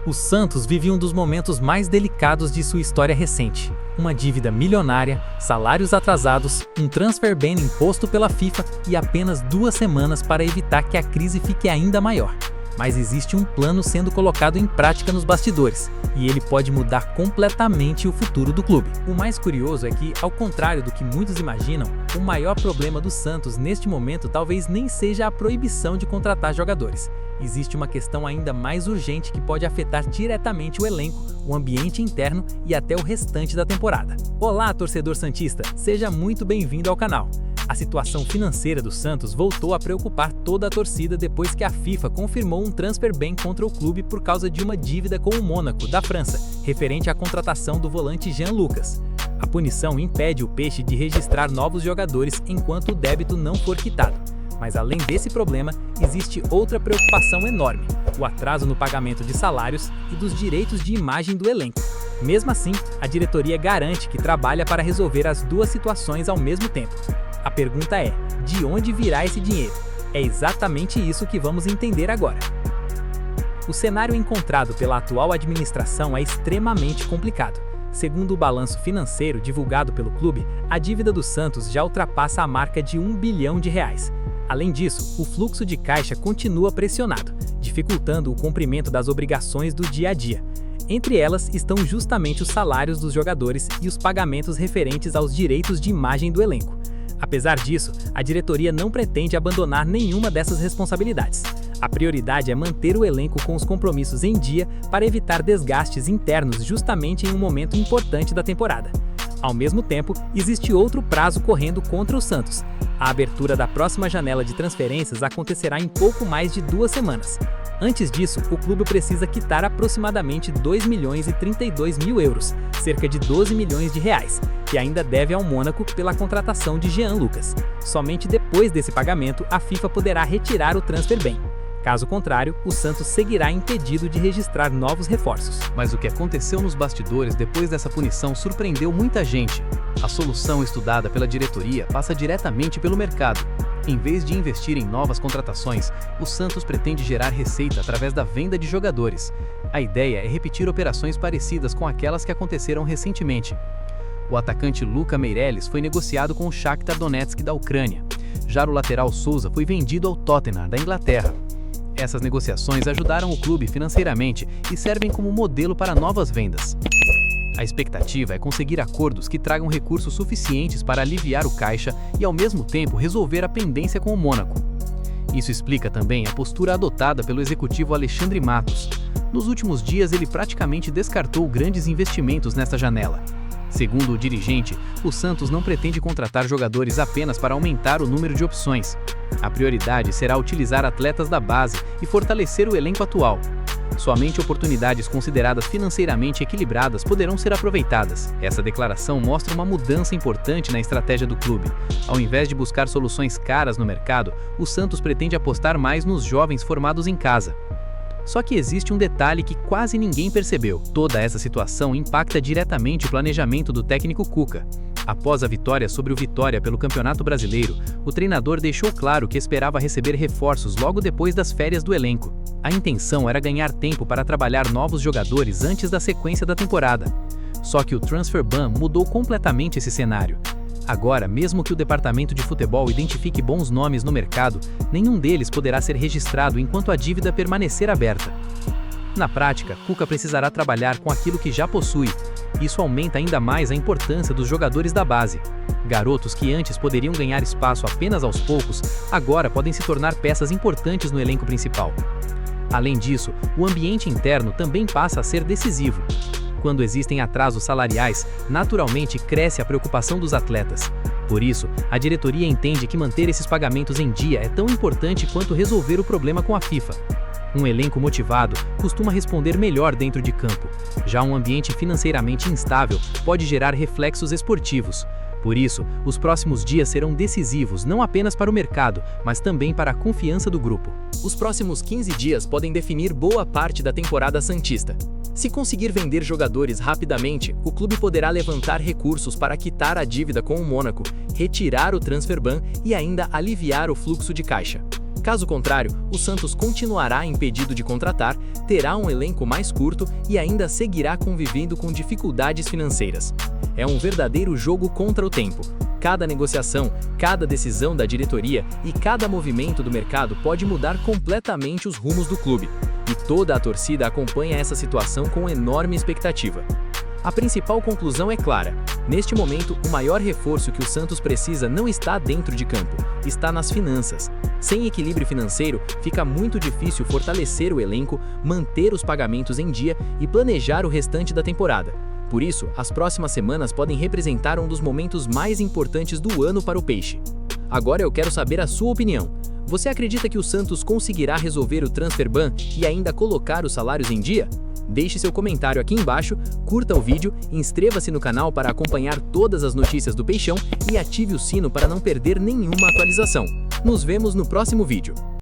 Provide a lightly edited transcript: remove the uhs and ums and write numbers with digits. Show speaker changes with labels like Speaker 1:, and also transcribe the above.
Speaker 1: O Santos vive um dos momentos mais delicados de sua história recente. Uma dívida milionária, salários atrasados, um transfer ban imposto pela FIFA e apenas 2 semanas para evitar que a crise fique ainda maior. Mas existe um plano sendo colocado em prática nos bastidores, e ele pode mudar completamente o futuro do clube. O mais curioso é que, ao contrário do que muitos imaginam, o maior problema do Santos neste momento talvez nem seja a proibição de contratar jogadores. Existe uma questão ainda mais urgente que pode afetar diretamente o elenco, o ambiente interno e até o restante da temporada. Olá, torcedor santista! Seja muito bem-vindo ao canal. A situação financeira do Santos voltou a preocupar toda a torcida depois que a FIFA confirmou um transfer ban contra o clube por causa de uma dívida com o Mônaco, da França, referente à contratação do volante Jean Lucas. A punição impede o Peixe de registrar novos jogadores enquanto o débito não for quitado. Mas além desse problema, existe outra preocupação enorme: o atraso no pagamento de salários e dos direitos de imagem do elenco. Mesmo assim, a diretoria garante que trabalha para resolver as duas situações ao mesmo tempo. A pergunta é, de onde virá esse dinheiro? É exatamente isso que vamos entender agora. O cenário encontrado pela atual administração é extremamente complicado. Segundo o balanço financeiro divulgado pelo clube, a dívida do Santos já ultrapassa a marca de R$1 bilhão. Além disso, o fluxo de caixa continua pressionado, dificultando o cumprimento das obrigações do dia a dia. Entre elas estão justamente os salários dos jogadores e os pagamentos referentes aos direitos de imagem do elenco. Apesar disso, a diretoria não pretende abandonar nenhuma dessas responsabilidades. A prioridade é manter o elenco com os compromissos em dia para evitar desgastes internos justamente em um momento importante da temporada. Ao mesmo tempo, existe outro prazo correndo contra o Santos. A abertura da próxima janela de transferências acontecerá em pouco mais de 2 semanas. Antes disso, o clube precisa quitar aproximadamente €2.032.000, cerca de R$12 milhões, que ainda deve ao Mônaco pela contratação de Jean Lucas. Somente depois desse pagamento, a FIFA poderá retirar o transfer ban. Caso contrário, o Santos seguirá impedido de registrar novos reforços.
Speaker 2: Mas o que aconteceu nos bastidores depois dessa punição surpreendeu muita gente. A solução estudada pela diretoria passa diretamente pelo mercado. Em vez de investir em novas contratações, o Santos pretende gerar receita através da venda de jogadores. A ideia é repetir operações parecidas com aquelas que aconteceram recentemente. O atacante Luka Meireles foi negociado com o Shakhtar Donetsk da Ucrânia. Já o lateral Souza foi vendido ao Tottenham da Inglaterra. Essas negociações ajudaram o clube financeiramente e servem como modelo para novas vendas. A expectativa é conseguir acordos que tragam recursos suficientes para aliviar o caixa e, ao mesmo tempo, resolver a pendência com o Mônaco. Isso explica também a postura adotada pelo executivo Alexandre Matos. Nos últimos dias, ele praticamente descartou grandes investimentos nesta janela. Segundo o dirigente, o Santos não pretende contratar jogadores apenas para aumentar o número de opções. A prioridade será utilizar atletas da base e fortalecer o elenco atual. Somente oportunidades consideradas financeiramente equilibradas poderão ser aproveitadas. Essa declaração mostra uma mudança importante na estratégia do clube. Ao invés de buscar soluções caras no mercado, o Santos pretende apostar mais nos jovens formados em casa. Só que existe um detalhe que quase ninguém percebeu. Toda essa situação impacta diretamente o planejamento do técnico Cuca. Após a vitória sobre o Vitória pelo Campeonato Brasileiro, o treinador deixou claro que esperava receber reforços logo depois das férias do elenco. A intenção era ganhar tempo para trabalhar novos jogadores antes da sequência da temporada. Só que o transfer ban mudou completamente esse cenário. Agora, mesmo que o departamento de futebol identifique bons nomes no mercado, nenhum deles poderá ser registrado enquanto a dívida permanecer aberta. Na prática, Cuca precisará trabalhar com aquilo que já possui. Isso aumenta ainda mais a importância dos jogadores da base. Garotos que antes poderiam ganhar espaço apenas aos poucos, agora podem se tornar peças importantes no elenco principal. Além disso, o ambiente interno também passa a ser decisivo. Quando existem atrasos salariais, naturalmente cresce a preocupação dos atletas. Por isso, a diretoria entende que manter esses pagamentos em dia é tão importante quanto resolver o problema com a FIFA. Um elenco motivado costuma responder melhor dentro de campo. Já um ambiente financeiramente instável pode gerar reflexos esportivos. Por isso, os próximos dias serão decisivos não apenas para o mercado, mas também para a confiança do grupo.
Speaker 3: Os próximos 15 dias podem definir boa parte da temporada santista. Se conseguir vender jogadores rapidamente, o clube poderá levantar recursos para quitar a dívida com o Mônaco, retirar o transfer ban e ainda aliviar o fluxo de caixa. Caso contrário, o Santos continuará impedido de contratar, terá um elenco mais curto e ainda seguirá convivendo com dificuldades financeiras. É um verdadeiro jogo contra o tempo. Cada negociação, cada decisão da diretoria e cada movimento do mercado pode mudar completamente os rumos do clube. E toda a torcida acompanha essa situação com enorme expectativa. A principal conclusão é clara. Neste momento, o maior reforço que o Santos precisa não está dentro de campo, está nas finanças. Sem equilíbrio financeiro, fica muito difícil fortalecer o elenco, manter os pagamentos em dia e planejar o restante da temporada. Por isso, as próximas semanas podem representar um dos momentos mais importantes do ano para o Peixe. Agora eu quero saber a sua opinião. Você acredita que o Santos conseguirá resolver o transfer ban e ainda colocar os salários em dia? Deixe seu comentário aqui embaixo, curta o vídeo, inscreva-se no canal para acompanhar todas as notícias do Peixão e ative o sino para não perder nenhuma atualização. Nos vemos no próximo vídeo.